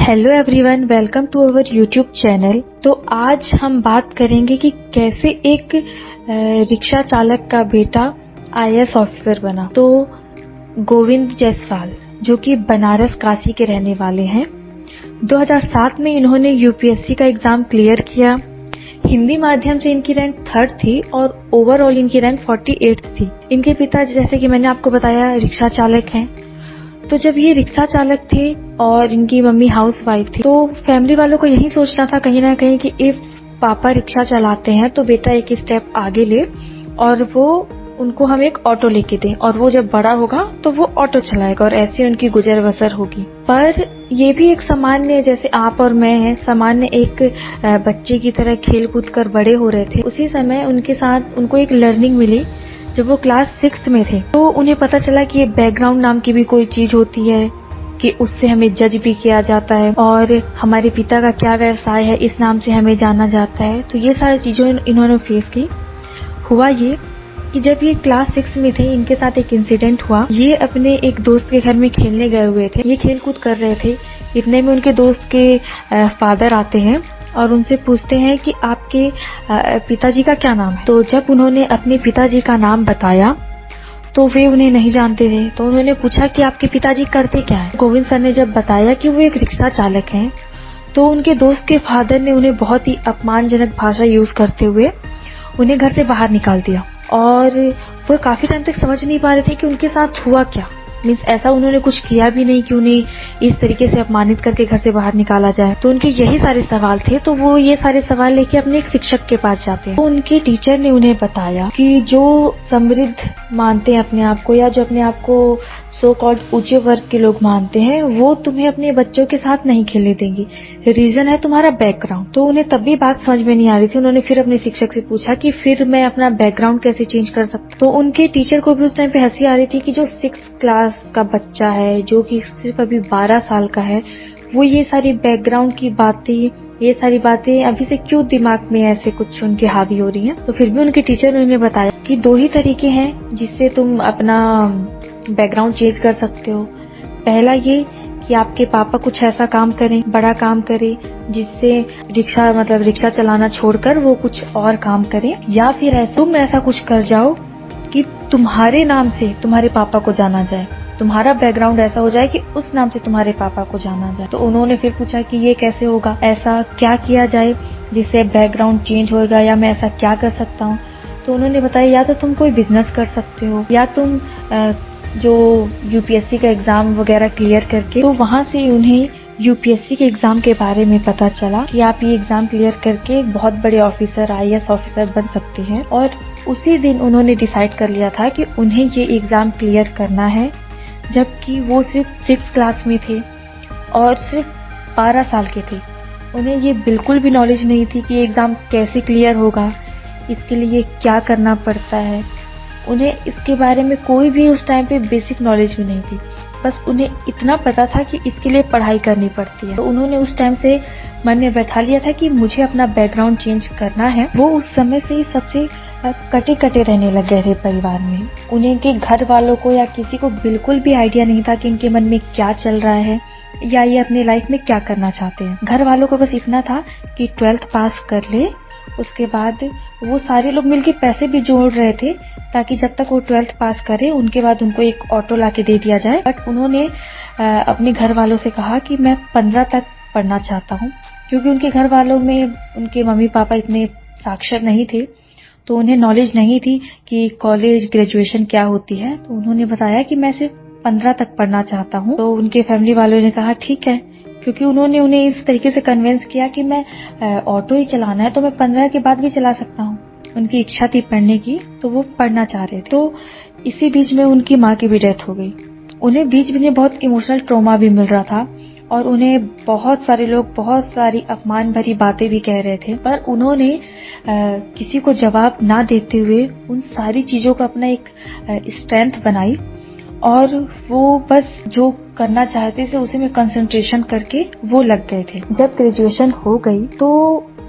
Hello everyone, welcome to our YouTube channel. तो आज हम बात करेंगे कि कैसे एक रिक्शा चालक का बेटा आईएएस ऑफिसर बना। तो गोविंद जायसवाल, जो कि बनारस काशी के रहने वाले हैं, 2007 में इन्होंने यूपीएससी का एग्जाम क्लियर किया। हिंदी माध्यम से इनकी रैंक 3rd थी और ओवरऑल इनकी रैंक 48 थी। इनके पिता, जैसे कि मैंने आपको बताया, रिक्शा चालक हैं। तो जब ये रिक्शा चालक थे और इनकी मम्मी हाउसवाइफ थी, तो फैमिली वालों को यही सोचना था कहीं ना कहीं कि इफ पापा रिक्शा चलाते हैं तो बेटा एक स्टेप आगे ले और वो उनको हम एक ऑटो लेके दें, और वो जब बड़ा होगा तो वो ऑटो चलाएगा और ऐसे उनकी गुजर बसर होगी। पर ये भी एक सामान्य, जैसे आप और मैं हैं, सामान्य एक बच्चे की तरह खेल कूद कर बड़े हो रहे थे। उसी समय उनके साथ उनको एक लर्निंग मिली। जब वो क्लास 6th में थे तो उन्हें पता चला कि ये बैकग्राउंड नाम की भी कोई चीज होती है, कि उससे हमें जज भी किया जाता है, और हमारे पिता का क्या व्यवसाय है इस नाम से हमें जाना जाता है। तो ये सारी चीजें इन्होंने फेस की। हुआ ये कि जब ये क्लास 6 में थे, इनके साथ एक इंसिडेंट हुआ। ये अपने एक दोस्त के घर में खेलने गए हुए थे। ये खेल कूद कर रहे थे, इतने में उनके दोस्त के फादर आते हैं और उनसे पूछते हैं कि आपके पिताजी का क्या नाम है। तो जब उन्होंने अपने पिताजी का नाम बताया तो वे उन्हें नहीं जानते थे। तो उन्होंने पूछा कि आपके पिताजी करते क्या है। गोविंद सर ने जब बताया कि वो एक रिक्शा चालक हैं, तो उनके दोस्त के फादर ने उन्हें बहुत ही अपमानजनक भाषा यूज करते हुए उन्हें घर से बाहर निकाल दिया। और वो काफी टाइम तक समझ नहीं पा रहे थे कि उनके साथ हुआ क्या। मीन्स ऐसा उन्होंने कुछ किया भी नहीं कि उन्हें इस तरीके से अपमानित करके घर से बाहर निकाला जाए। तो उनके यही सारे सवाल थे। तो वो ये सारे सवाल लेके अपने एक शिक्षक के पास जाते हैं। तो उनके टीचर ने उन्हें बताया कि जो समृद्ध मानते हैं अपने आप को, या जो अपने आप को सो कॉल्ड ऊंचे वर्ग के लोग मानते हैं, वो तुम्हें अपने बच्चों के साथ नहीं खेलने देंगी। रीजन है तुम्हारा बैकग्राउंड। तो उन्हें तब भी बात समझ में नहीं आ रही थी। उन्होंने फिर अपने शिक्षक से पूछा कि फिर मैं अपना बैकग्राउंड कैसे चेंज कर सकता। तो उनके टीचर को भी उस टाइम पे हंसी आ रही थी कि जो 6th क्लास का बच्चा है, जो कि सिर्फ अभी 12 साल का है, वो ये सारी बैकग्राउंड की बातें, ये सारी बातें अभी से क्यों दिमाग में ऐसे कुछ उनके हावी हो रही हैं। तो फिर भी उनके टीचर ने उन्हें बताया कि 2 ही तरीके हैं जिससे तुम अपना बैकग्राउंड चेंज कर सकते हो। पहला ये कि आपके पापा कुछ ऐसा काम करें, बड़ा काम करें, जिससे रिक्शा चलाना छोड़कर वो कुछ और काम करें, या फिर तुम ऐसा कुछ कर जाओ कि तुम्हारे नाम से तुम्हारे पापा को जाना जाए, तुम्हारा बैकग्राउंड ऐसा हो जाए कि उस नाम से तुम्हारे पापा को जाना जाए। तो उन्होंने फिर पूछा कि ये कैसे होगा, ऐसा क्या किया जाए जिससे बैकग्राउंड चेंज होगा, या मैं ऐसा क्या कर सकता हूँ। तो उन्होंने बताया या तो तुम कोई बिजनेस कर सकते हो, या तुम जो यूपीएससी का एग्जाम वगैरह क्लियर करके, तो वहाँ से उन्हें यूपीएससी के एग्जाम के बारे में पता चला कि आप ये एग्जाम क्लियर करके एक बहुत बड़े ऑफिसर, आईएएस ऑफिसर बन सकते हैं। और उसी दिन उन्होंने डिसाइड कर लिया था कि उन्हें ये एग्जाम क्लियर करना है, जबकि वो सिर्फ 6th क्लास में थे और सिर्फ 12 साल के थे। उन्हें ये बिल्कुल भी नॉलेज नहीं थी कि ये एग्जाम कैसे क्लियर होगा, इसके लिए क्या करना पड़ता है। उन्हें इसके बारे में कोई भी उस टाइम पे बेसिक नॉलेज भी नहीं थी। बस उन्हें इतना पता था कि इसके लिए पढ़ाई करनी पड़ती है। तो उन्होंने उस टाइम से मन में बैठा लिया था कि मुझे अपना बैकग्राउंड चेंज करना है। वो उस समय से ही सबसे कटे कटे रहने लग गए थे परिवार में। उन्हें के घर वालों को या किसी को बिल्कुल भी आइडिया नहीं था कि इनके मन में क्या चल रहा है, या ये अपने लाइफ में क्या करना चाहते हैं। घर वालों को बस इतना था कि 12th पास कर ले, उसके बाद वो सारे लोग मिलके पैसे भी जोड़ रहे थे ताकि जब तक वो 12th पास करे उनके बाद उनको एक ऑटो लाके दे दिया जाए। बट उन्होंने अपने घर वालों से कहा कि मैं 15 तक पढ़ना चाहता हूँ, क्योंकि उनके घर वालों में उनके मम्मी पापा इतने साक्षर नहीं थे, तो उन्हें नॉलेज नहीं थी कि कॉलेज ग्रेजुएशन क्या होती है। तो उन्होंने बताया कि मैं सिर्फ 15 तक पढ़ना चाहता हूँ। तो उनके फैमिली वालों ने कहा ठीक है, क्योंकि उन्होंने उन्हें इस तरीके से कन्विंस किया कि मैं ऑटो ही चलाना है तो मैं 15 के बाद भी चला सकता हूँ। उनकी इच्छा थी पढ़ने की, तो वो पढ़ना चाह रहे थे। तो इसी बीच में उनकी माँ की भी डेथ हो गई। उन्हें बीच में बहुत इमोशनल ट्रॉमा भी मिल रहा था, और उन्हें बहुत सारे लोग बहुत सारी अपमान भरी बातें भी कह रहे थे। पर उन्होंने किसी को जवाब ना देते हुए उन सारी चीजों को अपना एक स्ट्रेंथ बनाई, और वो बस जो करना चाहते थे उसी में कंसंट्रेशन करके वो लग गए थे। जब ग्रेजुएशन हो गई तो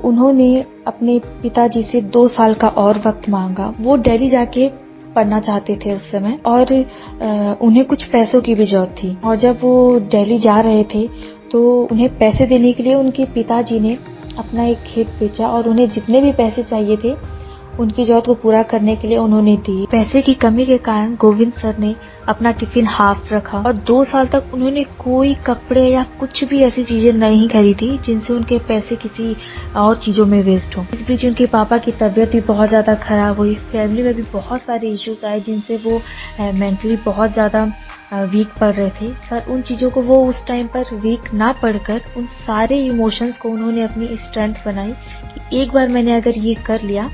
उन्होंने अपने पिताजी से 2 साल का और वक्त मांगा। वो दिल्ली जाके पढ़ना चाहते थे उस समय, और उन्हें कुछ पैसों की भी जरूरत थी। और जब वो दिल्ली जा रहे थे तो उन्हें पैसे देने के लिए उनके पिताजी ने अपना एक खेत बेचा और उन्हें जितने भी पैसे चाहिए थे उनकी जरूरत को पूरा करने के लिए उन्होंने दिए। पैसे की कमी के कारण गोविंद सर ने अपना टिफिन हाफ रखा और 2 साल तक उन्होंने कोई कपड़े या कुछ भी ऐसी चीजें नहीं खरीदी जिनसे उनके पैसे किसी और चीजों में वेस्ट हो। इस बीच उनके पापा की तबीयत भी बहुत ज्यादा खराब हुई। फैमिली में भी बहुत सारे इश्यूज आए जिनसे वो मेंटली बहुत ज्यादा वीक पड़ रहे थे। पर उन चीजों को वो उस टाइम पर वीक ना पड़कर उन सारे इमोशंस को उन्होंने अपनी स्ट्रेंथ बनाई कि एक बार मैंने अगर ये कर लिया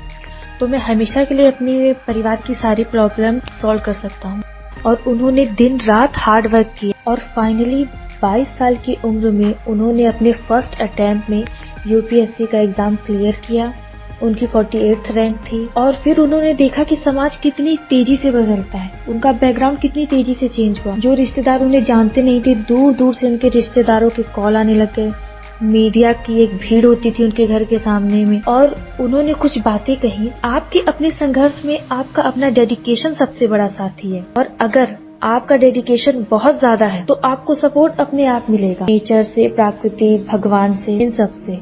तो मैं हमेशा के लिए अपने परिवार की सारी प्रॉब्लम सॉल्व कर सकता हूँ। और उन्होंने दिन रात हार्ड वर्क किया और फाइनली 22 साल की उम्र में उन्होंने अपने फर्स्ट अटेम्प्ट में यूपीएससी का एग्जाम क्लियर किया। उनकी 48th रैंक थी और फिर उन्होंने देखा कि समाज कितनी तेजी से बदलता है, उनका बैकग्राउंड कितनी तेजी से चेंज हुआ। जो रिश्तेदार उन्हें जानते नहीं थे, दूर दूर से उनके रिश्तेदारों के कॉल आने लग गए। मीडिया की एक भीड़ होती थी उनके घर के सामने में और उन्होंने कुछ बातें कही। आपके अपने संघर्ष में आपका अपना डेडिकेशन सबसे बड़ा साथी है और अगर आपका डेडिकेशन बहुत ज्यादा है तो आपको सपोर्ट अपने आप मिलेगा, नेचर से, प्रकृति, भगवान से, इन सब से।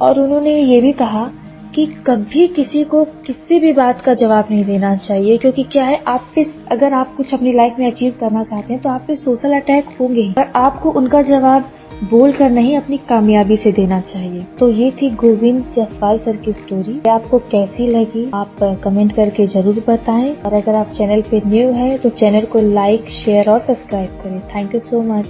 और उन्होंने ये भी कहा कि कभी किसी को किसी भी बात का जवाब नहीं देना चाहिए, क्योंकि क्या है, आप पे अगर आप कुछ अपनी लाइफ में अचीव करना चाहते हैं तो आप पे सोशल अटैक होंगे ही, पर आपको उनका जवाब बोल कर नहीं अपनी कामयाबी से देना चाहिए। तो ये थी गोविंद जसवाल सर की स्टोरी। आपको कैसी लगी आप कमेंट करके जरूर बताएं और अगर आप चैनल पे न्यू है तो चैनल को लाइक, शेयर और सब्सक्राइब करें। Thank you so much.